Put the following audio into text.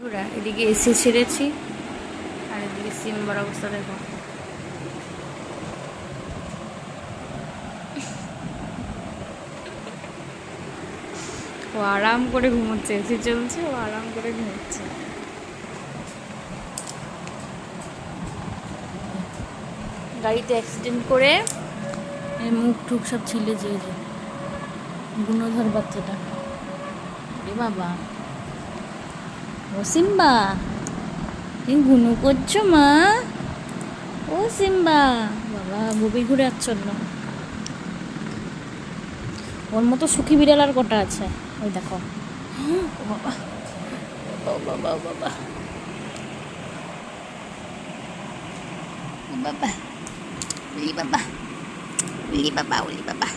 বন্ধুরা, এদিকে এসি ছেড়েছি আর এদিকে সিম্বার অবস্থা দেখো। ও আরাম করে ঘুমোচ্ছে, এসি চলছে, ও আরাম করে ঘুমোচ্ছে। গাড়িতে অ্যাক্সিডেন্ট করে মুখ টুক সব ছিলে যে গুণধর বাচ্চাটা। রে বাবা, ও সিম্বা, তুমি গুনু করছো মা? ও সিম্বা, বাবা গভীর ঘুরে আচ্ছন্ন। ওর মতো সুখী বিড়াল আর কটা আছে? ওই দেখো, ও বাবা, ও বাবা, ও বাবা, ও বাবা, উলি বাবা, উলি বাবা, উলি বাবা।